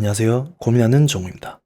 안녕하세요. 고민하는 정우입니다.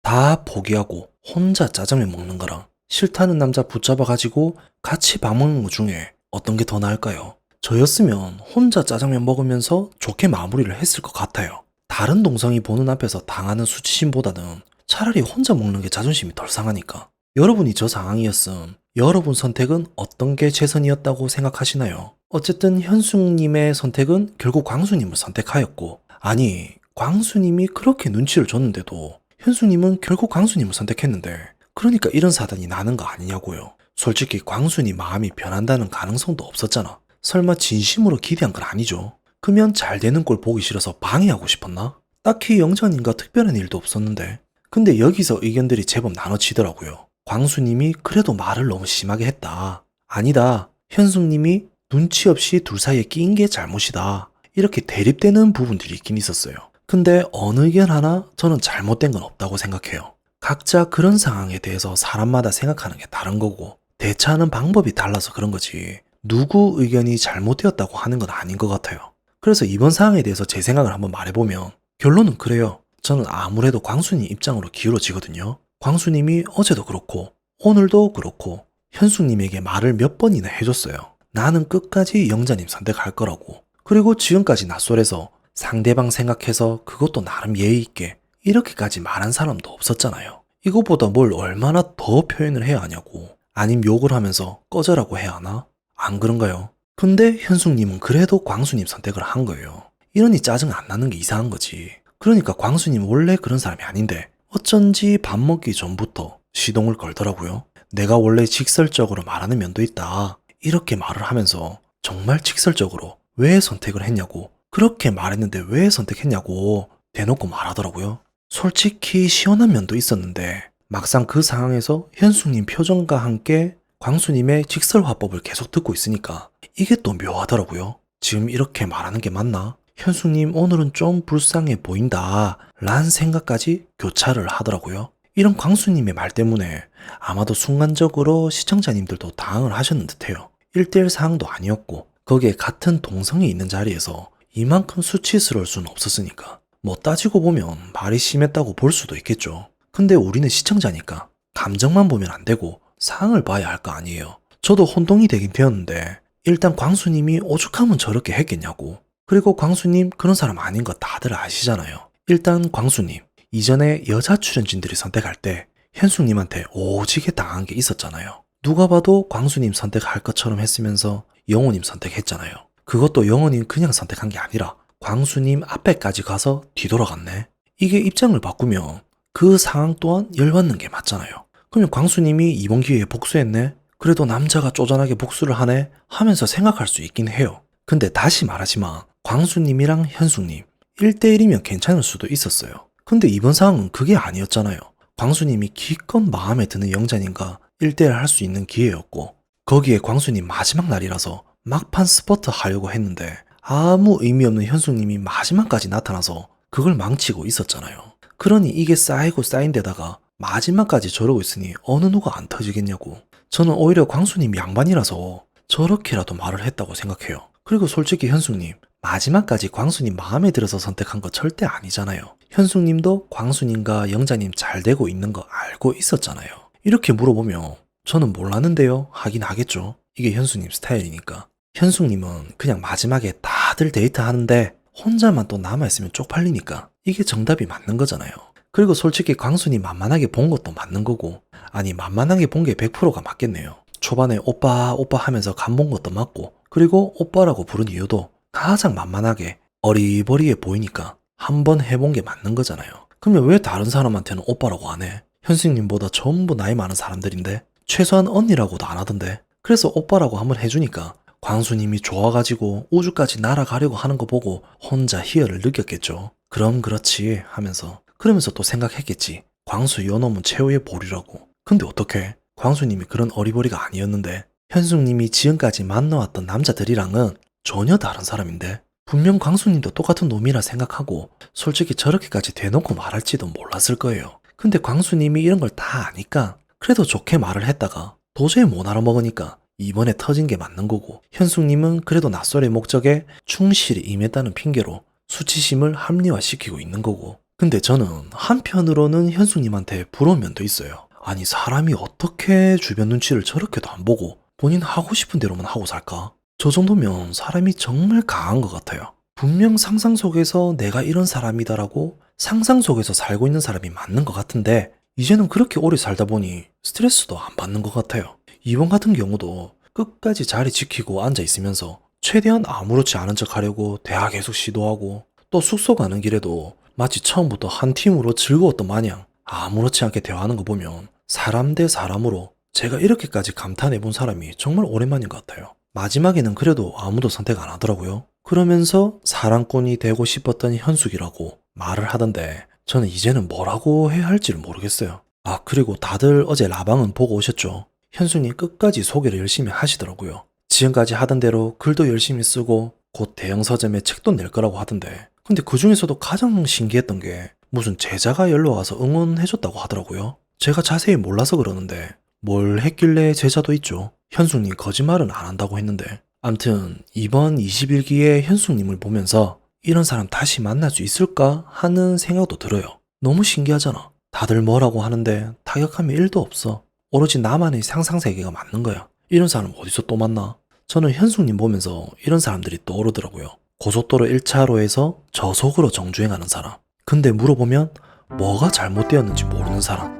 다 포기하고 혼자 짜장면 먹는 거랑 싫다는 남자 붙잡아가지고 같이 밥 먹는 거 중에 어떤 게 더 나을까요? 저였으면 혼자 짜장면 먹으면서 좋게 마무리를 했을 것 같아요. 다른 동성이 보는 앞에서 당하는 수치심보다는 차라리 혼자 먹는 게 자존심이 덜 상하니까. 여러분이 저 상황이었음 여러분 선택은 어떤 게 최선이었다고 생각하시나요? 어쨌든 현숙님의 선택은 결국 광수님을 선택하였고, 아니 광수님이 그렇게 눈치를 줬는데도 현수님은 결국 광수님을 선택했는데, 그러니까 이런 사단이 나는 거 아니냐고요. 솔직히 광수님 마음이 변한다는 가능성도 없었잖아. 설마 진심으로 기대한 건 아니죠. 그러면 잘 되는 꼴 보기 싫어서 방해하고 싶었나? 딱히 영자님과 특별한 일도 없었는데. 근데 여기서 의견들이 제법 나눠지더라고요. 광수님이 그래도 말을 너무 심하게 했다. 아니다. 현숙님이 눈치 없이 둘 사이에 끼인 게 잘못이다. 이렇게 대립되는 부분들이 있긴 있었어요. 근데 어느 의견 하나 저는 잘못된 건 없다고 생각해요. 각자 그런 상황에 대해서 사람마다 생각하는 게 다른 거고 대처하는 방법이 달라서 그런 거지 누구 의견이 잘못되었다고 하는 건 아닌 것 같아요. 그래서 이번 상황에 대해서 제 생각을 한번 말해보면 결론은 그래요. 저는 아무래도 광수님 입장으로 기울어지거든요. 광수님이 어제도 그렇고 오늘도 그렇고 현숙님에게 말을 몇 번이나 해줬어요. 나는 끝까지 영자님 선택할 거라고. 그리고 지금까지 낯설해서 상대방 생각해서 그것도 나름 예의 있게 이렇게까지 말한 사람도 없었잖아요. 이것보다 뭘 얼마나 더 표현을 해야 하냐고. 아님 욕을 하면서 꺼져라고 해야 하나? 안 그런가요? 근데 현숙님은 그래도 광수님 선택을 한 거예요. 이러니 짜증 안 나는 게 이상한 거지. 그러니까 광수님 원래 그런 사람이 아닌데 어쩐지 밥 먹기 전부터 시동을 걸더라고요. 내가 원래 직설적으로 말하는 면도 있다. 이렇게 말을 하면서 정말 직설적으로 왜 선택을 했냐고, 그렇게 말했는데 왜 선택했냐고 대놓고 말하더라고요. 솔직히 시원한 면도 있었는데 막상 그 상황에서 현숙님 표정과 함께 광수님의 직설화법을 계속 듣고 있으니까 이게 또 묘하더라고요. 지금 이렇게 말하는 게 맞나? 현숙님 오늘은 좀 불쌍해 보인다 라는 생각까지 교차를 하더라고요. 이런 광수님의 말 때문에 아마도 순간적으로 시청자님들도 당황을 하셨는 듯해요. 1대1 상황도 아니었고 거기에 같은 동성이 있는 자리에서 이만큼 수치스러울 수는 없었으니까 뭐 따지고 보면 말이 심했다고 볼 수도 있겠죠. 근데 우리는 시청자니까 감정만 보면 안 되고 상황을 봐야 할 거 아니에요. 저도 혼동이 되긴 되었는데 일단 광수님이 오죽하면 저렇게 했겠냐고. 그리고 광수님 그런 사람 아닌 거 다들 아시잖아요. 일단 광수님 이전에 여자 출연진들이 선택할 때 현숙님한테 오지게 당한 게 있었잖아요. 누가 봐도 광수님 선택할 것처럼 했으면서 영호님 선택했잖아요. 그것도 영호님 그냥 선택한 게 아니라 광수님 앞에까지 가서 뒤돌아갔네. 이게 입장을 바꾸면 그 상황 또한 열받는 게 맞잖아요. 그러면 광수님이 이번 기회에 복수했네? 그래도 남자가 쪼잔하게 복수를 하네? 하면서 생각할 수 있긴 해요. 근데 다시 말하지만 광수님이랑 현숙님 1대1이면 괜찮을 수도 있었어요. 근데 이번 상황은 그게 아니었잖아요. 광수님이 기껏 마음에 드는 영자님과 1대1 할 수 있는 기회였고 거기에 광수님 마지막 날이라서 막판 스퍼트 하려고 했는데 아무 의미 없는 현숙님이 마지막까지 나타나서 그걸 망치고 있었잖아요. 그러니 이게 쌓이고 쌓인 데다가 마지막까지 저러고 있으니 어느 누가 안 터지겠냐고. 저는 오히려 광수님 양반이라서 저렇게라도 말을 했다고 생각해요. 그리고 솔직히 현숙님 마지막까지 광수님 마음에 들어서 선택한 거 절대 아니잖아요. 현숙님도 광수님과 영자님 잘 되고 있는 거 알고 있었잖아요. 이렇게 물어보면 저는 몰랐는데요 하긴 하겠죠. 이게 현숙님 스타일이니까. 현숙님은 그냥 마지막에 다들 데이트하는데 혼자만 또 남아있으면 쪽팔리니까 이게 정답이 맞는 거잖아요. 그리고 솔직히 광수님 만만하게 본 것도 맞는 거고, 아니 만만하게 본 게 100%가 맞겠네요. 초반에 오빠 오빠 하면서 간 본 것도 맞고, 그리고 오빠라고 부른 이유도 가장 만만하게 어리버리해 보이니까 한번 해본 게 맞는 거잖아요. 그러면 왜 다른 사람한테는 오빠라고 안 해? 현숙님보다 전부 나이 많은 사람들인데 최소한 언니라고도 안 하던데. 그래서 오빠라고 한번 해주니까 광수님이 좋아가지고 우주까지 날아가려고 하는 거 보고 혼자 희열을 느꼈겠죠. 그럼 그렇지 하면서 그러면서 또 생각했겠지. 광수 요놈은 최후의 보리라고. 근데 어떡해? 광수님이 그런 어리버리가 아니었는데 현숙님이 지금까지 만나왔던 남자들이랑은 전혀 다른 사람인데 분명 광수님도 똑같은 놈이라 생각하고 솔직히 저렇게까지 대놓고 말할지도 몰랐을 거예요. 근데 광수님이 이런 걸 다 아니까 그래도 좋게 말을 했다가 도저히 못 알아먹으니까 이번에 터진 게 맞는 거고, 현숙님은 그래도 낯설의 목적에 충실히 임했다는 핑계로 수치심을 합리화시키고 있는 거고, 근데 저는 한편으로는 현숙님한테 부러운 면도 있어요. 아니 사람이 어떻게 주변 눈치를 저렇게도 안 보고 본인 하고 싶은 대로만 하고 살까? 저 정도면 사람이 정말 강한 것 같아요. 분명 상상 속에서 내가 이런 사람이다라고 상상 속에서 살고 있는 사람이 맞는 것 같은데 이제는 그렇게 오래 살다 보니 스트레스도 안 받는 것 같아요. 이번 같은 경우도 끝까지 자리 지키고 앉아 있으면서 최대한 아무렇지 않은 척 하려고 대화 계속 시도하고 또 숙소 가는 길에도 마치 처음부터 한 팀으로 즐거웠던 마냥 아무렇지 않게 대화하는 거 보면 사람 대 사람으로 제가 이렇게까지 감탄해 본 사람이 정말 오랜만인 것 같아요. 마지막에는 그래도 아무도 선택 안 하더라고요. 그러면서 사랑꾼이 되고 싶었던 현숙이라고 말을 하던데 저는 이제는 뭐라고 해야 할지를 모르겠어요. 아 그리고 다들 어제 라방은 보고 오셨죠? 현숙님 끝까지 소개를 열심히 하시더라고요. 지금까지 하던 대로 글도 열심히 쓰고 곧 대형 서점에 책도 낼 거라고 하던데 근데 그 중에서도 가장 신기했던 게 무슨 제자가 연락 와서 응원해줬다고 하더라고요. 제가 자세히 몰라서 그러는데 뭘 했길래 제자도 있죠. 현숙님 거짓말은 안 한다고 했는데 암튼 이번 21기에 현숙님을 보면서 이런 사람 다시 만날 수 있을까 하는 생각도 들어요. 너무 신기하잖아. 다들 뭐라고 하는데 타격감이 1도 없어. 오로지 나만의 상상세계가 맞는 거야. 이런 사람 어디서 또 만나? 저는 현숙님 보면서 이런 사람들이 떠오르더라고요. 고속도로 1차로에서 저속으로 정주행하는 사람. 근데 물어보면 뭐가 잘못되었는지 모르는 사람.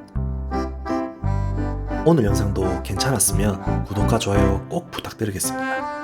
오늘 영상도 괜찮았으면 구독과 좋아요 꼭 부탁드리겠습니다.